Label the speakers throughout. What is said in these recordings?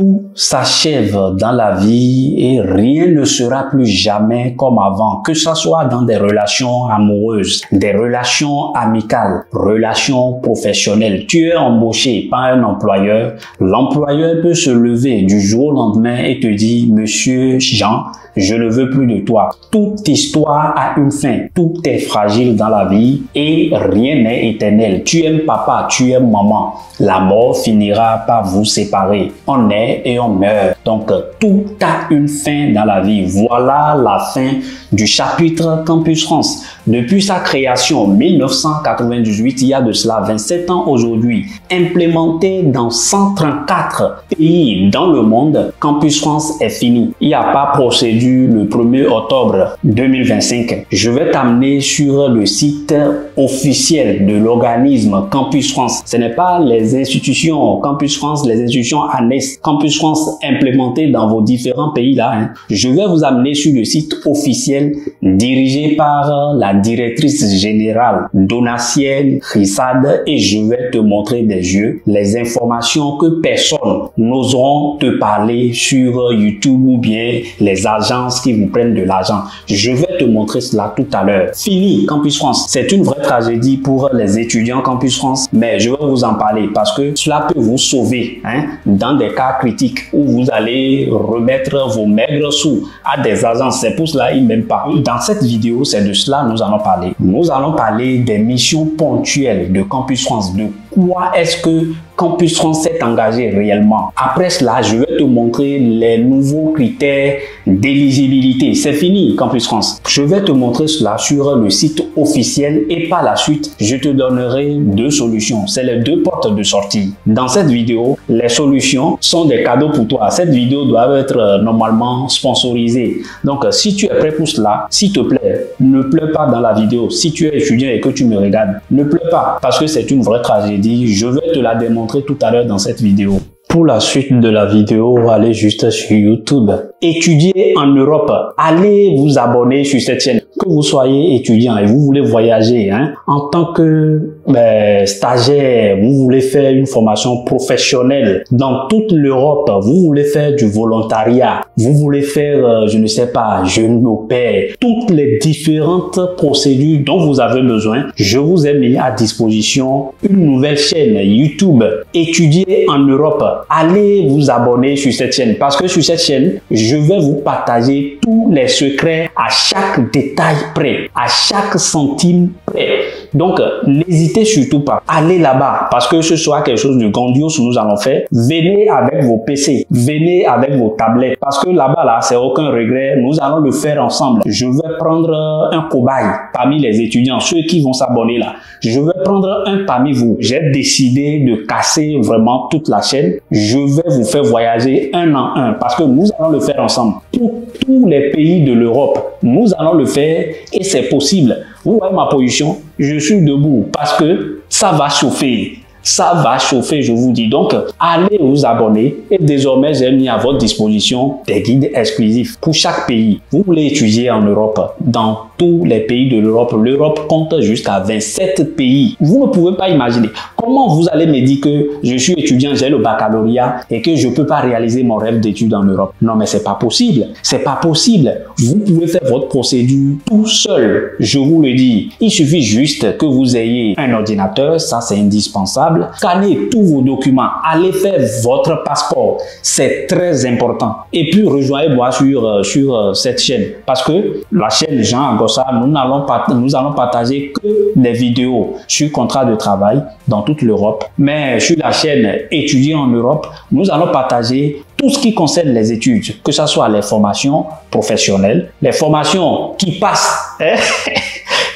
Speaker 1: Tout s'achève dans la vie et rien ne sera plus jamais comme avant, que ce soit dans des relations amoureuses, des relations amicales, relations professionnelles. Tu es embauché par un employeur, l'employeur peut se lever du jour au lendemain et te dire « Monsieur Jean, je ne veux plus de toi ». Toute histoire a une fin, tout est fragile dans la vie et rien n'est éternel. Tu aimes papa, tu aimes maman, la mort finira par vous séparer. On est et on meurt. Donc, tout a une fin dans la vie. Voilà la fin du chapitre Campus France. Depuis sa création en 1998, il y a de cela 27 ans aujourd'hui, implémenté dans 134 pays dans le monde, Campus France est fini. Il n'y a pas procédure le 1er octobre 2025. Je vais t'amener sur le site officiel de l'organisme Campus France. Ce n'est pas les institutions Campus France, les institutions annexes Campus France implémentées dans vos différents pays là. Je vais vous amener sur le site officiel dirigé par la directrice générale Donatienne Rissade et je vais te montrer des yeux les informations que personne n'oseront te parler sur YouTube ou bien les agences qui vous prennent de l'argent. Je vais te montrer cela tout à l'heure. Fini Campus France. C'est une vraie tragédie pour les étudiants Campus France, mais je vais vous en parler parce que cela peut vous sauver dans des cas critiques où vous allez remettre vos maigres sous à des agences. C'est pour cela ils m'aiment pas. Dans cette vidéo, c'est de cela nous allons parler. Nous allons parler des missions ponctuelles de Campus France, de quoi est-ce que Campus France s'est engagé réellement. Après cela, je vais te montrer les nouveaux critères d'éligibilité. C'est fini Campus France. Je vais te montrer cela sur le site officiel et par la suite, je te donnerai deux solutions. C'est les deux portes de sortie. Dans cette vidéo, les solutions sont des cadeaux pour toi. Cette vidéo doit être normalement sponsorisée. Donc, si tu es prêt pour cela, s'il te plaît, ne pleure pas dans la vidéo. Si tu es étudiant et que tu me regardes, ne pleure pas parce que c'est une vraie tragédie. Je vais te la démontrer tout à l'heure dans cette vidéo. Pour la suite de la vidéo, allez juste sur YouTube. Étudier en Europe. Allez vous abonner sur cette chaîne. Que vous soyez étudiant et vous voulez voyager, en tant que stagiaire, vous voulez faire une formation professionnelle dans toute l'Europe, vous voulez faire du volontariat, vous voulez faire, je ne sais pas, jeune au pair, toutes les différentes procédures dont vous avez besoin, je vous ai mis à disposition une nouvelle chaîne YouTube, Étudier en Europe. Allez vous abonner sur cette chaîne parce que sur cette chaîne, je vais vous partager tous les secrets à chaque détail près, à chaque centime près. Donc, n'hésitez surtout pas. Allez là-bas parce que ce soit quelque chose de grandiose que nous allons faire. Venez avec vos PC, venez avec vos tablettes parce que là-bas, là, c'est aucun regret. Nous allons le faire ensemble. Je vais prendre un cobaye parmi les étudiants, ceux qui vont s'abonner là. Je vais prendre un parmi vous. J'ai décidé de casser vraiment toute la chaîne. Je vais vous faire voyager un en un parce que nous allons le faire ensemble. Pour tous les pays de l'Europe, nous allons le faire et c'est possible. Vous voyez ma position? Je suis debout parce que ça va chauffer. Ça va chauffer, je vous dis. Donc, allez vous abonner. Et désormais, j'ai mis à votre disposition des guides exclusifs pour chaque pays. Vous voulez étudier en Europe, dans tous les pays de l'Europe. L'Europe compte jusqu'à 27 pays. Vous ne pouvez pas imaginer. Comment vous allez me dire que je suis étudiant, j'ai le baccalauréat et que je ne peux pas réaliser mon rêve d'études en Europe? Non, mais c'est pas possible. C'est pas possible. Vous pouvez faire votre procédure tout seul. Je vous le dis. Il suffit juste que vous ayez un ordinateur. Ça, c'est indispensable. Scannez tous vos documents, allez faire votre passeport, c'est très important. Et puis rejoignez-moi sur cette chaîne parce que la chaîne Jean Agossa, nous allons partager que des vidéos sur contrat de travail dans toute l'Europe. Mais sur la chaîne Étudier en Europe, nous allons partager tout ce qui concerne les études, que ce soit les formations professionnelles, les formations qui passent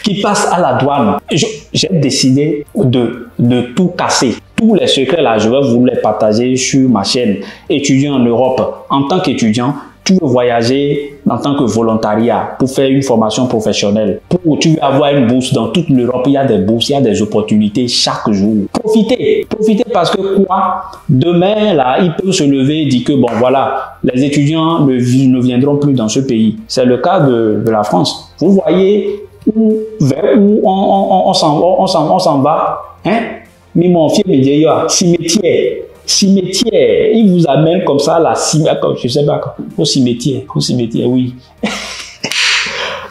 Speaker 1: qui passe à la douane. J'ai décidé de tout casser. Tous les secrets là, je vais vous les partager sur ma chaîne Étudiant en Europe. En tant qu'étudiant, tu veux voyager en tant que volontariat pour faire une formation professionnelle. Tu veux avoir une bourse dans toute l'Europe. Il y a des bourses, il y a des opportunités chaque jour. Profitez parce que quoi? Demain, là, il peut se lever et dire que bon, voilà, les étudiants ne viendront plus dans ce pays. C'est le cas de la France. Vous voyez vers où on s'en va, mais mon fier me dit, cimetière. cimetière. Il vous amène comme ça à la cimetière, je sais pas, au cimetière, oui.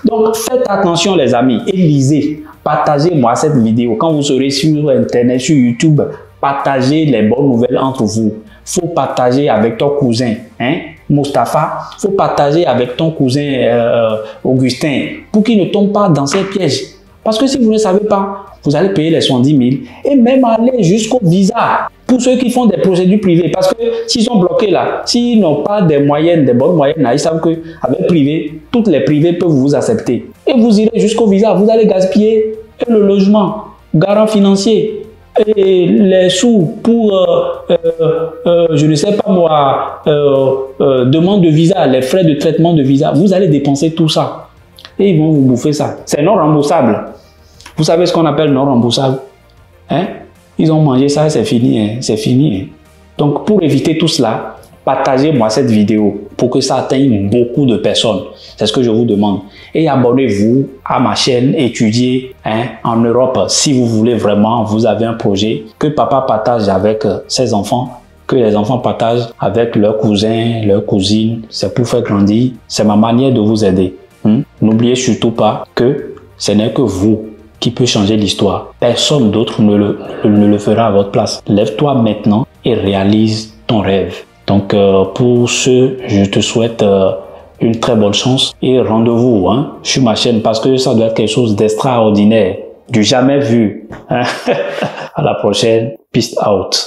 Speaker 1: Donc, faites attention les amis et lisez. Partagez-moi cette vidéo. Quand vous serez sur Internet, sur YouTube, partagez les bonnes nouvelles entre vous. Faut partager avec ton cousin, hein, Mustapha. Faut partager avec ton cousin Augustin pour qu'il ne tombe pas dans ces pièges. Parce que si vous ne savez pas, vous allez payer les 70 000 et même aller jusqu'au visa pour ceux qui font des procédures privées. Parce que s'ils sont bloqués là, s'ils n'ont pas des moyennes, des bonnes moyennes, là, ils savent qu'avec privé, toutes les privées peuvent vous accepter. Et vous irez jusqu'au visa, vous allez gaspiller le logement, garant financier, et les sous pour, je ne sais pas moi, demande de visa, les frais de traitement de visa. Vous allez dépenser tout ça. Et ils vont vous bouffer ça. C'est non remboursable. Vous savez ce qu'on appelle non remboursable? Hein? Ils ont mangé ça, c'est fini. Hein? C'est fini. Hein? Donc, pour éviter tout cela, partagez-moi cette vidéo pour que ça atteigne beaucoup de personnes. C'est ce que je vous demande. Et abonnez-vous à ma chaîne Étudier en Europe si vous voulez vraiment, vous avez un projet que papa partage avec ses enfants, que les enfants partagent avec leurs cousins, leurs cousines. C'est pour faire grandir. C'est ma manière de vous aider. N'oubliez surtout pas que ce n'est que vous qui peut changer l'histoire. Personne d'autre ne le fera à votre place. Lève-toi maintenant et réalise ton rêve. Donc, pour ce, je te souhaite une très bonne chance et rendez-vous sur ma chaîne parce que ça doit être quelque chose d'extraordinaire, du jamais vu. À la prochaine. Peace out.